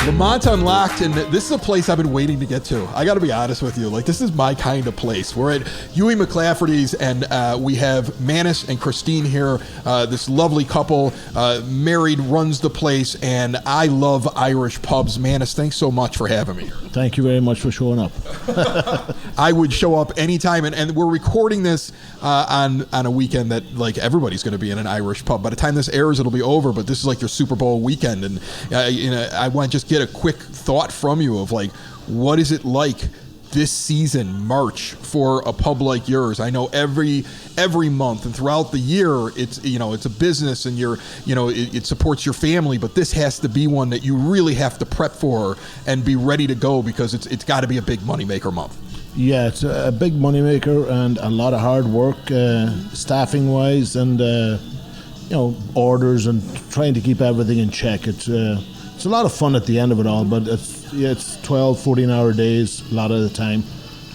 Lemont Unlocked, and this is a place I've been waiting to get to. I got to be honest with you. Like, this is my kind of place. We're at Hughie McClafferty's, and we have Manus and Christine here, this lovely couple, married, runs the place, and I love Irish pubs. Manus, thanks so much for having me here. Thank you very much for showing up. I would show up anytime, and we're recording this on a weekend that, like, everybody's going to be in an Irish pub. By the time this airs, it'll be over, but this is like your Super Bowl weekend, and I want to just get a quick thought from you of, like, what is it like this season, March, for a pub like yours? I know every month and throughout the year, it's a business, and it supports your family, but this has to be one that you really have to prep for and be ready to go, because it's got to be a big moneymaker month. Yeah, it's a big moneymaker and a lot of hard work, staffing wise, and orders, and trying to keep everything in check. It's a lot of fun at the end of it all, but it's 12, 14-hour days a lot of the time,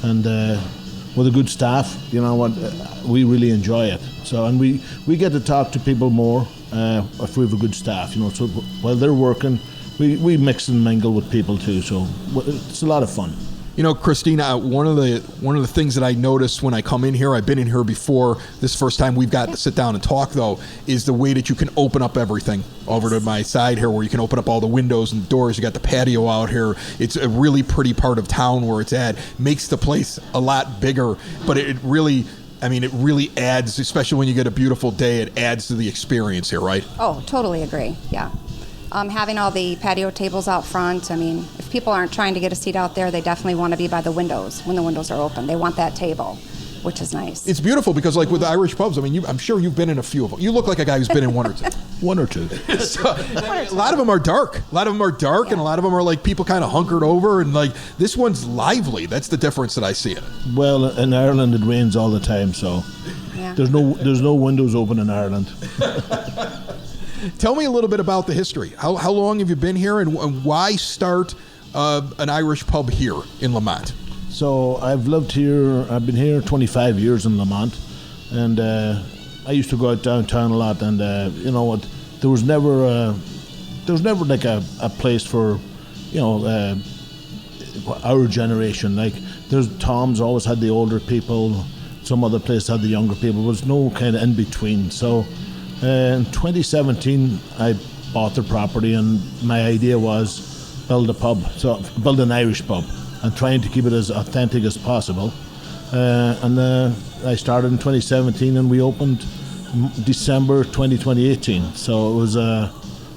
and with a good staff, you know what, we really enjoy it. So, and we get to talk to people more if we have a good staff, so while they're working, we mix and mingle with people too, so it's a lot of fun. Christina, one of the things that I noticed when I come in here, I've been in here before, this first time we've got to sit down and talk, though, is the way that you can open up everything over to my side here, where you can open up all the windows and doors. You got the patio out here. It's a really pretty part of town where it's at. Makes the place a lot bigger, but it really adds, especially when you get a beautiful day, it adds to the experience here, right? Oh, totally agree, yeah. Having all the patio tables out front, if people aren't trying to get a seat out there, they definitely want to be by the windows when the windows are open. They want that table, which is nice. It's beautiful because, like, with the Irish pubs, I'm sure you've been in a few of them. You look like a guy who's been in one or two. One or two. So, a lot of them are dark. Yeah. And a lot of them are, like, people kind of hunkered over, and, like, this one's lively. That's the difference that I see in it. Well, in Ireland it rains all the time, so yeah. There's no windows open in Ireland. Tell me a little bit about the history. How long have you been here, and why start an Irish pub here in Lemont? So I've been here 25 years in Lemont, and I used to go out downtown a lot, and you know what, there was never like a place for, our generation. Like, Tom's always had the older people, some other place had the younger people. There was no kind of in between. So in 2017, I bought the property, and my idea was build an Irish pub, and trying to keep it as authentic as possible. And I started in 2017, and we opened December 2018. So it was a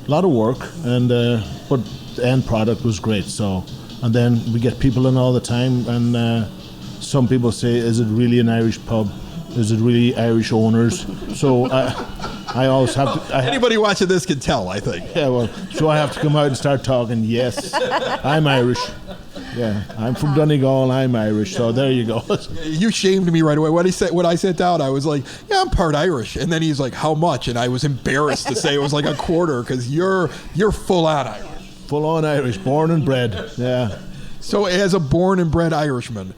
lot of work, and but the end product was great. So, and then we get people in all the time, and some people say, "Is it really an Irish pub? Is it really Irish owners?" So I always have to... Anybody watching this can tell, I think. Yeah, well, so I have to come out and start talking. Yes, I'm Irish. Yeah, I'm from Donegal, I'm Irish, so there you go. You shamed me right away. When I sat down, I was like, yeah, I'm part Irish. And then he's like, how much? And I was embarrassed to say it was like a quarter, because you're full-on Irish. Full-on Irish, born and bred, yeah. So as a born and bred Irishman,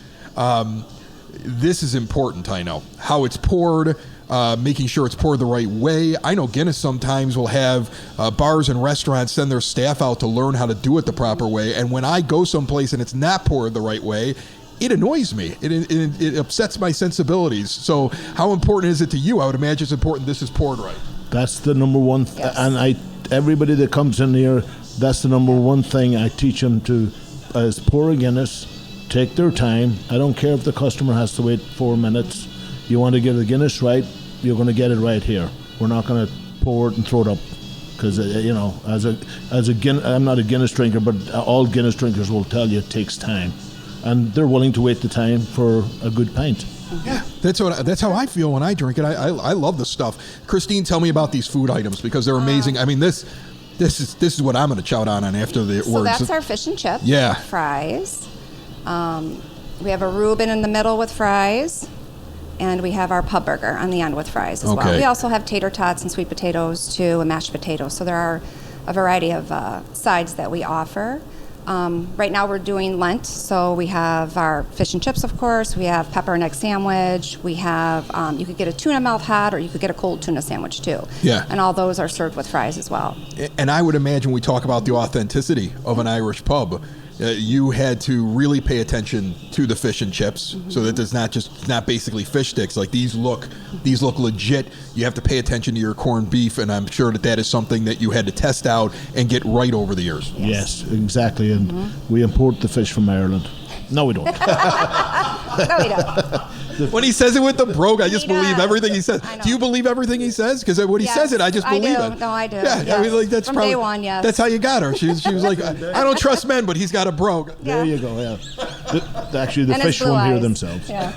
this is important, I know. How it's poured, making sure it's poured the right way. I know Guinness sometimes will have bars and restaurants send their staff out to learn how to do it the proper way. And when I go someplace and it's not poured the right way, it annoys me. It upsets my sensibilities. So how important is it to you? I would imagine it's important this is poured right. That's the number one. Yes. And everybody that comes in here, that's the number one thing I teach them to, is pour a Guinness, take their time. I don't care if the customer has to wait 4 minutes. You want to get the Guinness right, you're going to get it right here. We're not going to pour it and throw it up, because I'm not a Guinness drinker, but all Guinness drinkers will tell you it takes time, and they're willing to wait the time for a good pint. Yeah, that's how I feel when I drink it. I love the stuff. Christine, tell me about these food items, because they're amazing. I mean, this is what I'm going to chow down on after the words. So that's our fish and chip. Yeah. Fries. We have a Reuben in the middle with fries. And we have our pub burger on the end with fries as well. We also have tater tots and sweet potatoes too, and mashed potatoes. So there are a variety of sides that we offer. Right now we're doing Lent, so we have our fish and chips, of course. We have pepper and egg sandwich. We have, you could get a tuna melt head, or you could get a cold tuna sandwich too. Yeah. And all those are served with fries as well. And I would imagine we talk about the authenticity of an Irish pub. You had to really pay attention to the fish and chips, so that there's not basically fish sticks. Like these look legit. You have to pay attention to your corned beef, and I'm sure that is something that you had to test out and get right over the years. Yes, exactly. And we import the fish from Ireland. No, we don't. No, we don't. When he says it with the brogue, I just He believe does. everything he says. Do you believe everything he says? Because when he Yes, says it, I just believe I do. it. No, I do. Yeah, Yes. I mean, like that's From probably day one, yes. That's how you got her. She was like, I don't trust men, but he's got a brogue. There Yeah. you go, yeah. Actually, the And his fish blue won't hear eyes. themselves. Yeah.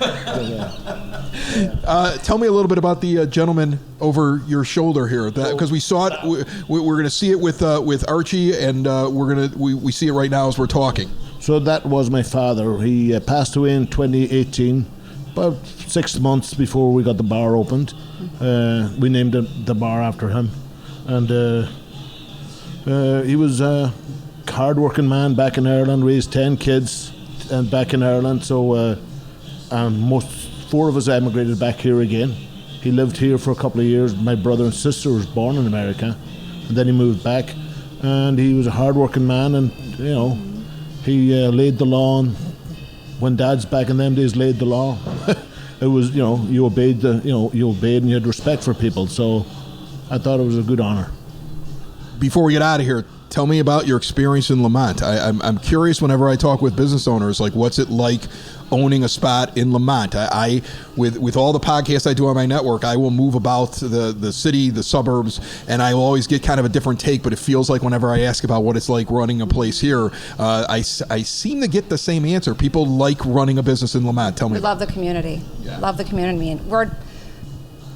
Tell me a little bit about the gentleman over your shoulder here, because we saw it. We're going to see it with Archie, and we see it right now as we're talking. So that was my father. He passed away in 2018, about 6 months before we got the bar opened. We named the bar after him. And he was a hard-working man back in Ireland, raised 10 kids and back in Ireland. So and 4 of us emigrated back here again. He lived here for a couple of years. My brother and sister was born in America. And then he moved back. And he was a hard-working man, and, you know, he laid the law. When dads back in them days laid the law, it was, you know, you obeyed and you had respect for people. So I thought it was a good honor. Before we get out of here, tell me about your experience in Lemont. I'm curious whenever I talk with business owners, like what's it like owning a spot in Lemont? I with all the podcasts I do on my network, I will move about the city, the suburbs, and I will always get kind of a different take, but it feels like whenever I ask about what it's like running a place here, I seem to get the same answer. People like running a business in Lemont. Tell me. We love the community. Yeah. Love the community. And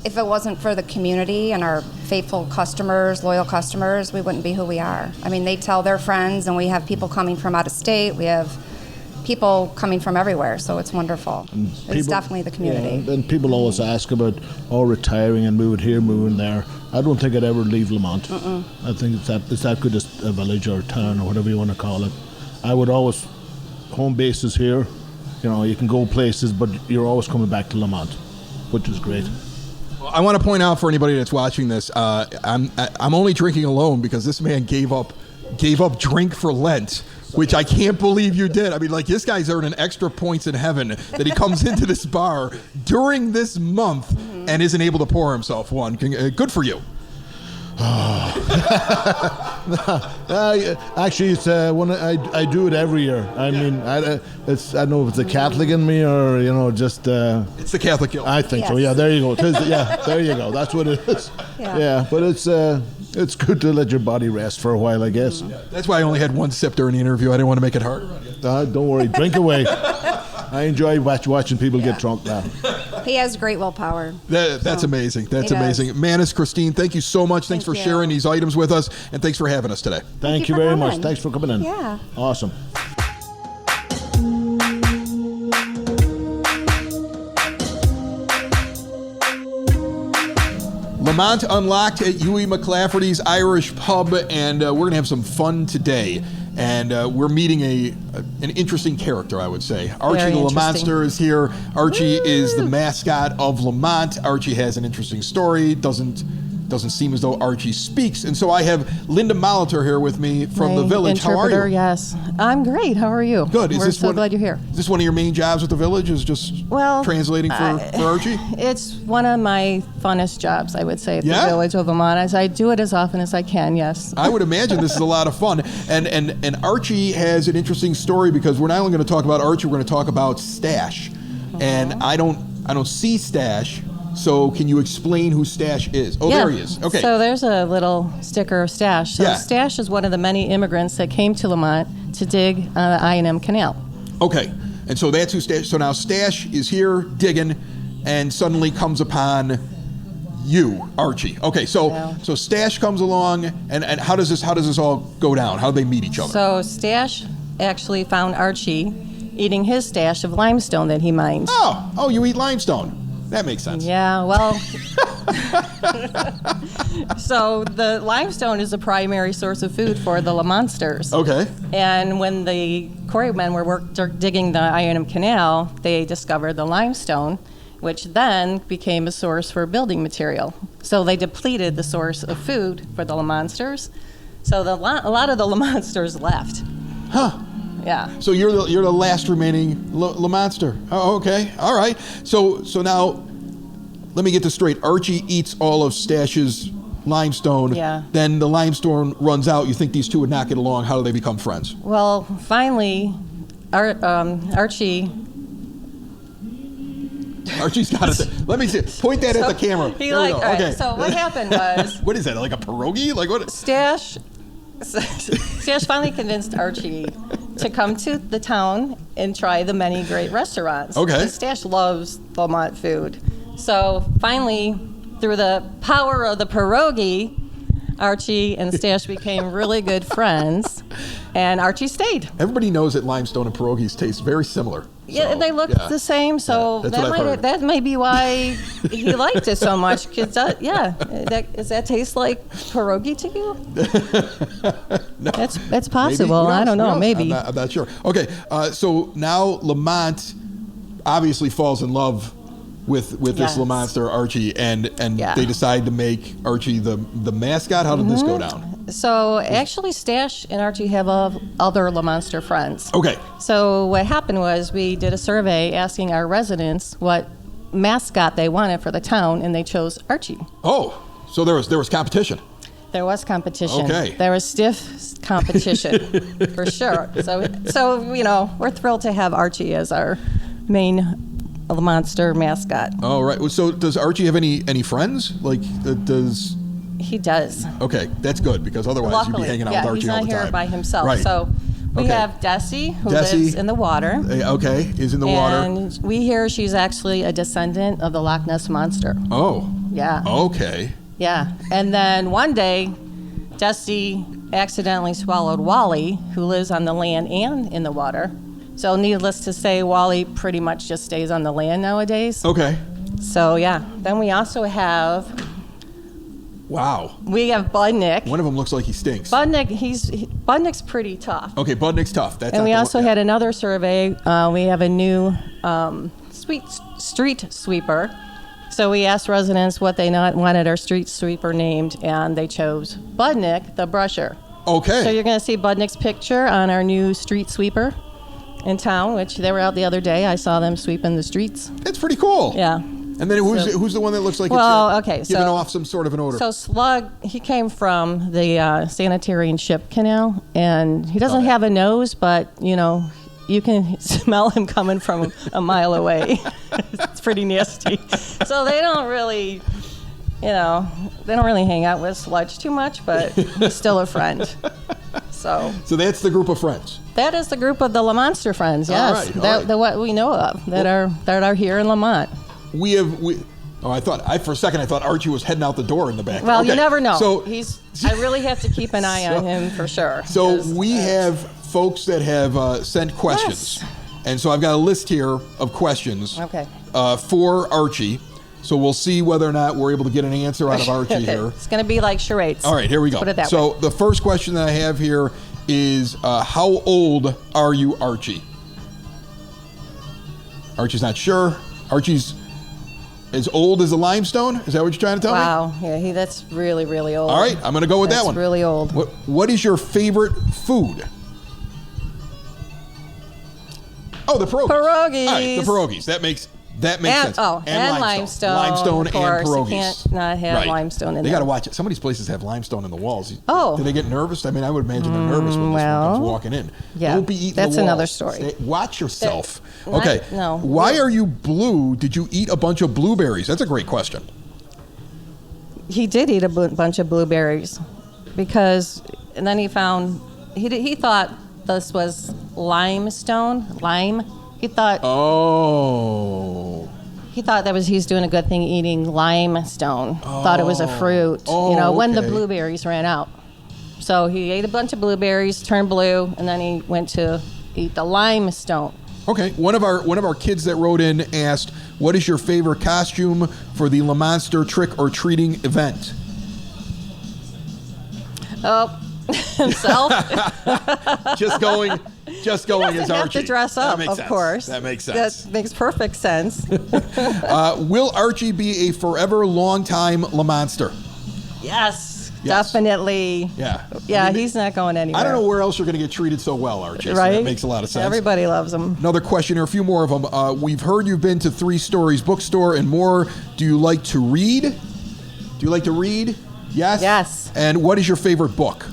if it wasn't for the community and our faithful customers, loyal customers, we wouldn't be who we are. I mean, they tell their friends, and we have people coming from out of state. We have people coming from everywhere, so it's wonderful. It's definitely the community. Yeah, and people always ask about retiring and moving here, moving there. I don't think I'd ever leave Lemont. I think it's that good as a village or a town or whatever you want to call it. I would always, home base is here. You know, you can go places, but you're always coming back to Lemont, which is great. I want to point out for anybody that's watching this, I'm only drinking alone because this man gave up drink for Lent, which I can't believe you did. I mean, like, this guy's earning extra points in heaven that he comes into this bar during this month and isn't able to pour himself one. Good for you. Actually, it's when I do it every year. I mean, I don't know if it's a Catholic in me or just. It's the Catholic guilt. I think so. Yes. Yeah, there you go. There you go. That's what it is. Yeah. But it's good to let your body rest for a while, I guess. That's why I only had one sip during the interview. I didn't want to make it harder on you. Don't worry, drink away. I enjoy watching people get drunk now. He has great willpower. That's amazing. That's He does. amazing. Manus, Christine, thank you so much. Thanks for Thank sharing you. these items with us, and thanks for having us today. Thank you you for very much. coming. Thanks for coming in. Yeah. Awesome. Lemont Unlocked at Hughie McClafferty's Irish Pub, and we're going to have some fun today. And we're meeting an interesting character, I would say. Archie Very the interesting. Lemonster is here. Archie is the mascot of Lemont. Archie has an interesting story. Doesn't seem as though Archie speaks. And so I have Linda Molitor here with me from the My village. How are interpreter, you? Yes, I'm great. How are you? Good. We're so glad you're here. Is this one of your main jobs with the village? Is just translating for Archie? It's one of my funnest jobs, I would say, at Yeah? the village of Lemont. As I do it as often as I can. Yes. I would imagine this is a lot of fun. And Archie has an interesting story because we're not only going to talk about Archie, we're going to talk about Stash. And I don't see Stash. So can you explain who Stash is? Oh, Yeah. there he is. Okay. So there's a little sticker of Stash. So Yeah. Stash is one of the many immigrants that came to Lemont to dig the I&M Canal. Okay. And so that's who Stash. So now Stash is here digging, and suddenly comes upon you, Archie. Okay. So Stash comes along, and how does this all go down? How do they meet each other? So Stash actually found Archie eating his stash of limestone that he mined. Oh, you eat limestone. That makes sense. Yeah, well, So the limestone is the primary source of food for the Lemontsters. Okay. And when the quarrymen were digging the I&M Canal, they discovered the limestone, which then became a source for building material. So they depleted the source of food for the Lemontsters. So a lot of the Lemontsters left. Huh. Yeah. So you're the last remaining Lemontster. Oh, okay. All right. So now, let me get this straight. Archie eats all of Stash's limestone. Yeah. Then the limestone runs out. You think these two would not get along? How do they become friends? Well, finally, Archie. Archie's got it. Let me see. Point that at the camera. He There we go. all right, Okay. so what happened was What is that? Like a pierogi? Like what? Stash finally convinced Archie to come to the town and try the many great restaurants. Okay. And Stash loves Lemont food. So finally, through the power of the pierogi, Archie and Stash became really good friends, and Archie stayed. Everybody knows that limestone and pierogies taste very similar. Yeah, So, and they look yeah. the same, so Yeah, that's what I've heard. that may be why he liked it so much. Cause does that taste like pierogi to you? No. That's possible. Maybe. I don't Who know. knows? Maybe. I'm not sure. Okay, so now Lemont obviously falls in love with this Yes. Lemontster Archie, and Yeah. they decide to make Archie the mascot. How did this go down? So actually, Stash and Archie have other Lemontster friends. Okay. So what happened was we did a survey asking our residents what mascot they wanted for the town, and they chose Archie. Oh, so there was competition. There was competition. Okay. There was stiff competition, for sure. So we're thrilled to have Archie as our main Lemontster mascot. All right. So does Archie have any friends? Like, does? He does. Okay, that's good because otherwise Luckily, you'd be hanging out yeah, with Archie he's not all the here time. by himself. Right. So we Okay. have Desi, who Desi. lives in the water. Okay, is in the water. And we hear she's actually a descendant of the Loch Ness Monster. Oh. Yeah. Okay. Yeah. And then one day, Desi accidentally swallowed Wally, who lives on the land and in the water. So needless to say, Wally pretty much just stays on the land nowadays. Okay. So yeah. Then we also have Wow. Budnick. One of them looks like he stinks. Budnick's pretty tough. Okay, Budnick's tough. That's And not we the also one- had another survey. We have a new street sweeper. So we asked residents what they wanted our street sweeper named, and they chose Budnick the Brusher. Okay. So you're going to see Budnick's picture on our new street sweeper in town, which they were out the other day. I saw them sweeping the streets. That's pretty cool. Yeah. And then who's the one that looks like Okay, it's giving so- off some sort of an odor? So Slug, he came from the sanitary and ship canal, and he doesn't have a nose, but, you can smell him coming from a mile away. It's pretty nasty. So they don't really, hang out with Sludge too much, but he's still a friend. So that's the group of friends. that is the group of the Lemontster friends, yes. All right. What we know of that are here in Lemont. For a second I thought Archie was heading out the door in the back. Well, Okay. you never know. So I really have to keep an eye on him for sure. So 'cause, we have folks that have sent questions. Yes. And so I've got a list here of questions Okay. For Archie. So we'll see whether or not we're able to get an answer out of Archie Okay. here. It's going to be like charades. All right, here we go. Put it that so way. the first question that I have here is, how old are you, Archie? Archie's not sure. Archie's as old as a limestone? Is that what you're trying to tell me? Wow. Yeah, that's really, really old. All right, I'm going to go with that That's one. really old. What is your favorite food? Oh, the pierogies. Pierogies. All right, the pierogies. That makes sense. And limestone. Limestone of course. and pierogies. You can't not have Right. limestone in They there. got to watch it. Some of these places have limestone in the walls. Oh. Do they get nervous? I mean, I would imagine they're nervous when this one comes well, walking in. yeah, Don't be eating that's the walls. another story. Watch yourself. Not- Okay. no. Why are you blue? Did you eat a bunch of blueberries? That's a great question. He did eat a bunch of blueberries because, and then he found, he thought this was limestone, lime. He thought Oh. he's doing a good thing eating limestone. Thought it was a fruit, Oh, when the okay. blueberries ran out. So he ate a bunch of blueberries, turned blue, and then he went to eat the limestone. Okay. One of our kids that wrote in asked, What is your favorite costume for the Lemontster trick-or-treating event? Oh, himself. Just going as Archie. Have to dress up, That makes of sense. course. That makes sense. That makes perfect sense. Will Archie be a forever long-time Lemontster? Yes, Yes. definitely. Yeah. Yeah, I mean, he's not going anywhere. I don't know where else you're going to get treated so well, Archie. So Right? that makes a lot of sense. Everybody loves him. Another question here, a few more of them. We've heard you've been to 3 Stories Bookstore and more. Do you like to read? Yes? Yes. And what is your favorite book?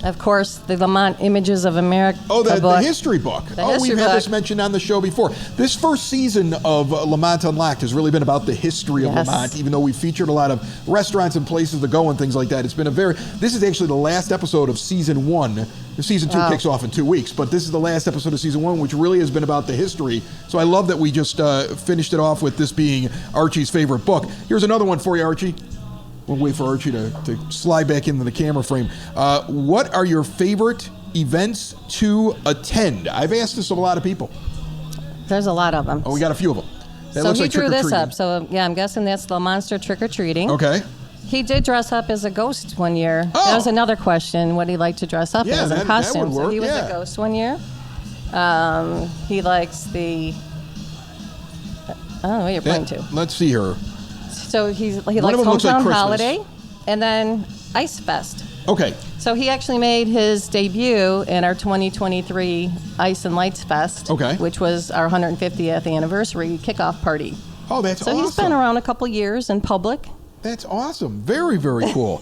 Of course, the Lemont Images of America The book. history book. History we've had book. this mentioned on the show before. This first season of Lemont Unlocked has really been about the history of Yes. Lemont, even though we've featured a lot of restaurants and places to go and things like that. It's been this is actually the last episode of season 1. The season 2 kicks off in 2 weeks, but this is the last episode of season 1, which really has been about the history. So I love that we just finished it off with this being Archie's favorite book. Here's another one for you, Archie. We'll wait for Archie to slide back into the camera frame. What are your favorite events to attend? I've asked this of a lot of people. There's a lot of them. Oh, we got a few of them. That So looks he like drew this trick-or-treating. up. So yeah, I'm guessing that's Lemontster trick-or-treating. Okay. He did dress up as a ghost one year. Oh. That was another question. What he liked to dress up Yeah, as that in costume. would work, So he was yeah. a ghost one year. He likes the. I don't know what you're pointing to. Let's see here. So he of likes them looks like Hometown Christmas. Holiday, and then Ice Fest. Okay. So he actually made his debut in our 2023 Ice and Lights Fest, Okay. which was our 150th anniversary kickoff party. Oh, that's So awesome. he's been around a couple years in public. That's awesome. Very, very cool.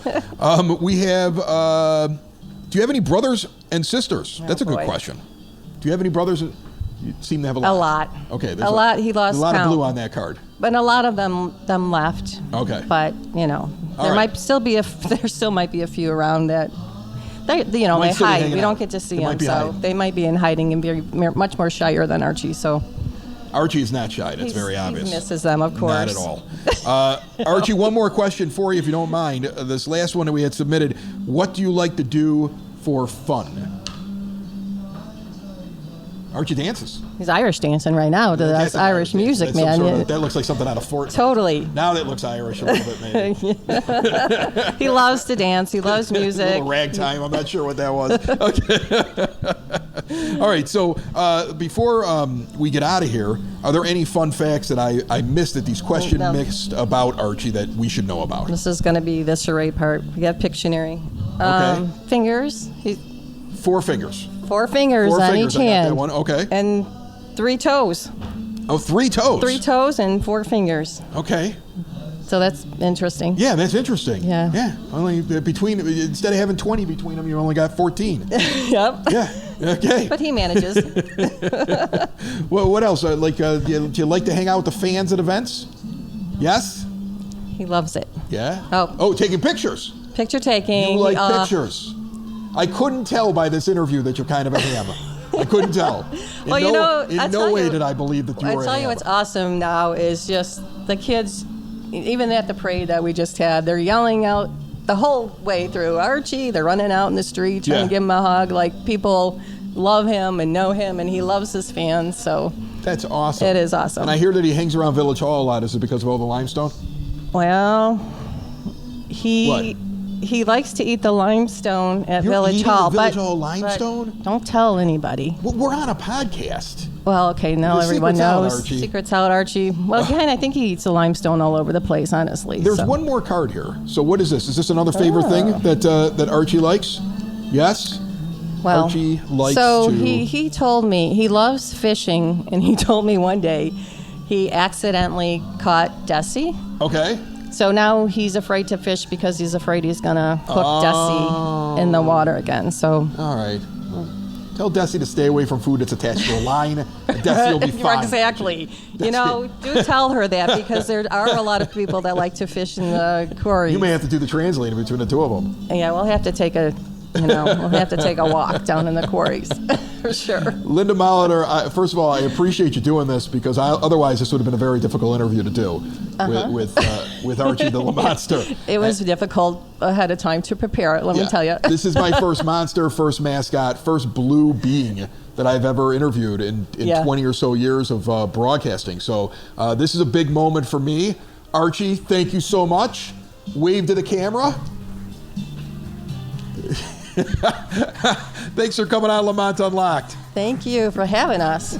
We have, do you have any brothers and sisters? That's a good boy. question. Do you have any brothers? You seem to have a lot. A lot. Okay. A lot. He lost There's a lot count. of blue on that card. But a lot of them left. Okay. But All there right. might still be there still might be a few around that they Might they still be hide. hanging We out. don't get to see They might them, be so hiding. they might be in hiding and be much more shyer than Archie. So Archie is not shy. That's very obvious. He misses them, of course. Not at all. Archie, one more question for you, if you don't mind. This last one that we had submitted. What do you like to do for fun? Archie dances. He's Irish dancing right now to That's that an Irish music, That's some man. sort of- Yeah. that looks like something out of Fortnite. Totally. Now that looks Irish a little bit, maybe. He loves to dance. He loves A music. little ragtime. I'm not sure what that was. Okay. All right. So before we get out of here, are there any fun facts that I missed that these questions No. missed about Archie that we should know about? This is going to be the charade part. We have Pictionary. Okay. Fingers. 4 fingers. 4 fingers 4 on fingers. each I got hand. that one. Okay. And 3 toes. Oh, 3 toes. 3 toes and 4 fingers. Okay. So that's interesting. Yeah, that's interesting. Yeah. Yeah. Only instead of having 20 between them, you only got 14. Yep. Yeah. Okay. But he manages. Well, what else? Do you like to hang out with the fans at events? Yes. He loves it. Yeah. Oh. Taking pictures. Picture taking. You like pictures. I couldn't tell by this interview that you're kind of a hammer. I couldn't tell. Well, In no way did I believe that you were a I tell you hammer. what's awesome now is just the kids, even at the parade that we just had, they're yelling out the whole way through. Archie, they're running out in the street trying Yeah. to give him a hug. Like, people love him and know him, and he loves his fans, so That's awesome. it is awesome. And I hear that he hangs around Village Hall a lot. Is it because of all the limestone? Well, What? he likes to eat the limestone at You're Village eating Hall. the Village but, Hall limestone? but don't tell anybody. Well, we're on a podcast. Well, okay, now The everyone secret's out, knows. Archie. Secret's out, Archie. Well, again, I think he eats the limestone all over the place, honestly. There's so. one more card here. So what is this? Is this another favorite thing that Archie likes? Yes? Well, Archie likes so to... he told me he loves fishing, and he told me one day he accidentally caught Desi. Okay. So now he's afraid to fish because he's afraid he's gonna hook Desi in the water again. So All right. Tell Desi to stay away from food that's attached to a line. Desi will be fine. exactly. You know, do tell her that because there are a lot of people that like to fish in the quarry. You may have to do the translating between the two of them. Yeah, we'll have to take a We'll have to take a walk down in the quarries for sure. Linda Molitor, first of all, I appreciate you doing this because otherwise this would have been a very difficult interview to do with Archie the Lemonster. It was difficult ahead of time to prepare it, let me tell you. This is my first monster, first mascot, first blue being that I've ever interviewed in 20 or so years of broadcasting. So this is a big moment for me. Archie, thank you so much. Wave to the camera. Thanks for coming on Lemont Unlocked. Thank you for having us.